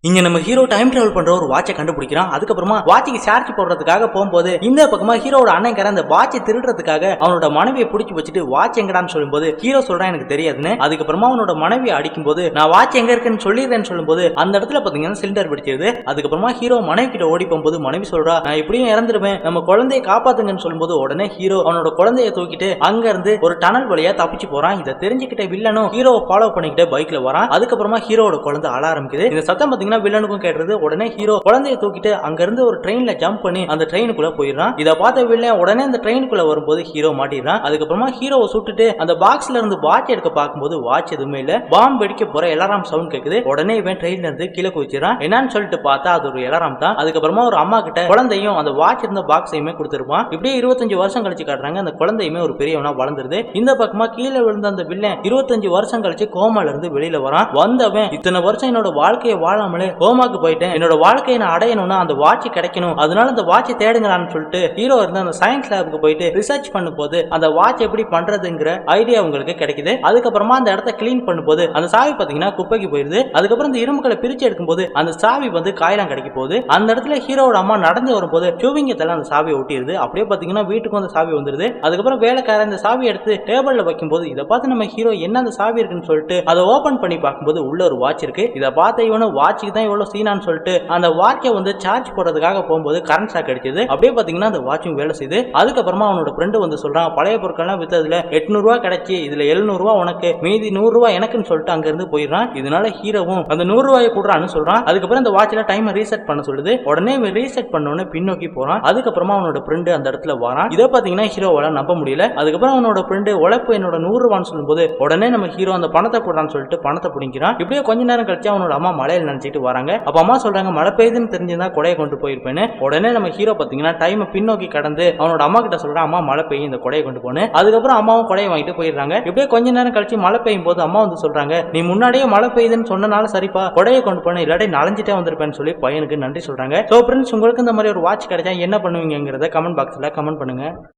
இங்க நம்ம hero time travel பண்ற ஒரு வாட்சை கண்டுபிடிக்கிறான். அதுக்கப்புறமா வாட்சுக்கு சார்ஜ் போடுறதுக்காக போகும்போது இந்த பக்கமா ஹீரோட அண்ணன் அந்த வாட்சை திருடுறதுக்காக அவனோட மனைவியை பிடிச்சி வச்சுட்டு வாட்ச் எங்கடான்னு சொல்லும்போது ஹீரோ சொல்றான் எனக்கு தெரியாதுன்னு. அதுக்கப்புறமா அவனோட மனைவியை அடிக்கும் போது நான் வாட்ச் எங்க இருக்குன்னு சொல்லிடுறேன்னு சொல்லும்போது அந்த இடத்துல பாத்தீங்கன்னா சிலிண்டர் வெடிச்சிருது. அதுக்கப்புறமா ஹீரோ மனைவி கிட்ட ஓடி போகும்போது மனைவி சொல்றா நான் எப்படியும் இறந்துருவேன், நம்ம குழந்தையை காப்பாத்துங்கன்னு சொல்லும்போது உடனே ஹீரோ அவனோட குழந்தைய தூக்கிட்டு அங்க இருந்து ஒரு டனல் வழியா தப்பிச்சு போறான். இதை தெரிஞ்சுக்கிட்ட வில்லனும் ஹீரோவை ஃபாலோ பண்ணிக்கிட்டு பைக்ல வரான். அதுக்கப்புறமா ஹீரோட குழந்தை அழ ஆரம்பிக்குது. இந்த சத்தம் வில்லனுக்கும் கேட்டது. உடனே ஹீரோ குழந்தையை தூக்கிட்டு அங்க இருந்து ஒரு ட்ரெயின்ல ஜம்ப் பண்ணி அந்த ட்ரெயினுக்குள்ள போயிடுறான். இத பார்த்த வில்லன் உடனே அந்த ட்ரெயினுக்குள்ள வரும்போது ஹீரோ மாட்டிடுறான். அதுக்கப்புறமா ஹீரோவை சுட்டுட்டு அந்த பாக்ஸ்ல இருந்து வாட்ச் எடுக்க பார்க்கும்போது வாட்ச் எதுவுமே இல்ல. பாம்பு வெடிக்க போற அலாரம் சவுண்ட் கேக்குது. உடனே இவன் ட்ரெயின்ல இருந்து கீழே குதிச்சிடறான். என்னன்னு சொல்லிட்டு பார்த்தா அது ஒரு அலாரம் தான். அதுக்கப்புறமா ஒரு அம்மா கிட்ட குழந்தையும் அந்த வாட்ச் இருந்த பாக்ஸையுமே கொடுத்துருப்பான். இப்படியே 25 வருஷம் கழிச்சு காட்டுறாங்க. அந்த குழந்தையுமே ஒரு பெரியவனா வளர்ந்துருது. இந்த பக்கமா கீழே விழுந்த அந்த வில்லன் 25 வருஷம் கழிச்சு கோமால இருந்து வெளியில வரான். வந்தவன் இத்தனை வருஷம் என்னோட வாழ்க்கையை வாழாமலே கோமாக்கு போயிட்டேன், என்னோட வாழ்க்கையை நான் அடையணும்னா அந்த வாட்ச் கிடைக்கணும், அதனால அந்த வாட்சை தேடுங்களான்னு சொல்லிட்டு ஹீரோ இருந்து அந்த சயின்ஸ் லேபுக்கு போயிட்டு ரிசர்ச் பண்ணும்போது அந்த வாட்ச் எப்படி பண்றதுங்கிற ஐடியா உங்களுக்கு கிடைக்குது. அதுக்கப்புறமா அந்த இடத்த கிளீன் பண்ணும்போது அந்த சாவி பாத்தீங்கன்னா குப்பைக்கு போயிருது. அதுக்கப்புறம் இந்த இரும்புகளை பிரிச்சு எடுக்கும்போது அந்த சாவி காயலாம் கிடைக்க போகுது. அந்த இடத்துல ஹீரோட அம்மா நடந்து வரும்போது சூவிங்கத்துல அந்த சாவியை ஒட்டிடுது. அப்படியே பாத்தீங்கன்னா வீட்டுக்கு அந்த சாவி வந்துருது. அதுக்கப்புறம் வேலைக்காரன் இந்த சாவி எடுத்து டேபிள்ல வைக்கும்போது இதை பார்த்து நம்ம ஹீரோ என்ன அந்த சாவி இருக்குன்னு சொல்லிட்டு அதை ஓபன் பண்ணி பார்க்கும்போது உள்ள ஒரு வாட்ச் இருக்கு. இதை பார்த்த இவனும் வாட்சுக்கு தான் இவ்வளவு சீனான்னு சொல்லிட்டு அந்த வாட்சை சார்ஜ் போடுறதுக்காக போகும்போது கரண்ட் ஷாக் அடிச்சது. அப்படியே பாத்தீங்கன்னா அந்த வாட்சும் வேலை செய்யுது. அதுக்கப்புறமா அவனோட ஃப்ரெண்டு சொல்றான் பழைய பொருட்கள்லாம் வித்ததுல 800 ரூபாய் கிடைச்சி இதுல 700 ரூபாய் உனக்கு, மீதி 100 ரூபாய் எனக்குன்னு சொல்லிட்டு அங்க இருந்து போயிடுறான். இதனால ஹீரோவும் அந்த 100 ரூபாயை கூடுறான்னு சொல்றான். அதுக்கப்புறம் அந்த வாட்ச்ல டைம் ரீசெட் பண்ண சொல்லுது. உடனே ரீசெட் பண்ணோன்னு பின்னோக்கி போறான். அதுக்கப்புறமா அவனோட ஃப்ரெண்டு அந்த இடத்துல வரான். இதை பாத்தீங்கன்னா ஹீரோவால நம்ப முடியல. அதுக்கப்புறம் அவனோட ஃப்ரெண்டு உழைப்பு என்னோட 100 ரூபான்னு சொல்லும்போது உடனே நம்ம ஹீரோ அந்த பணத்தை போடுறான்னு சொல்லிட்டு பணத்தை பிடிக்கிறான். இப்படியே கொஞ்ச நேரம் கழிச்சு அவனோட அம்மா மழையில நினைச்சிட்டு வராங்க. அப்ப அம்மா சொல்றாங்க மழை பெய்யுதுன்னு தெரிஞ்சிருந்தா கொடையை கொண்டு போயிருப்பேன்னு. உடனே நம்ம ஹீரோ பாத்தீங்கன்னா டைம் பின்னோக்கி கடந்து அவனோட அம்மா கிட்ட சொல்றான் அம்மா மழை பெய்யும் இந்த கொடையை கொண்டு போனேன். அதுக்கப்புறம் அம்மாவும் கொடையை வாங்கிட்டு போயிடுறாங்க. இப்படியே கொஞ்ச நேரம் கழிச்சு மழை பெய்யும் போது அம்மா சொல்றாங்க நீ முன்னாடியே மழை பெய்யுதுன்னு சொன்னனால சரிப்பா கொடையை கொண்டு போன, இல்லாட்டி நனைஞ்சிட்டே வந்திருப்பேன்னு சொல்லி பையனுக்கு நன்றி சொல்றாங்க. சோ ஃப்ரெண்ட்ஸ் உங்களுக்கு இந்த மாதிரி ஒரு வாட்ச் கிடைச்சா என்ன பண்ணுவீங்கிறத கமெண்ட் பாக்ஸ்ல கமெண்ட் பண்ணுங்க.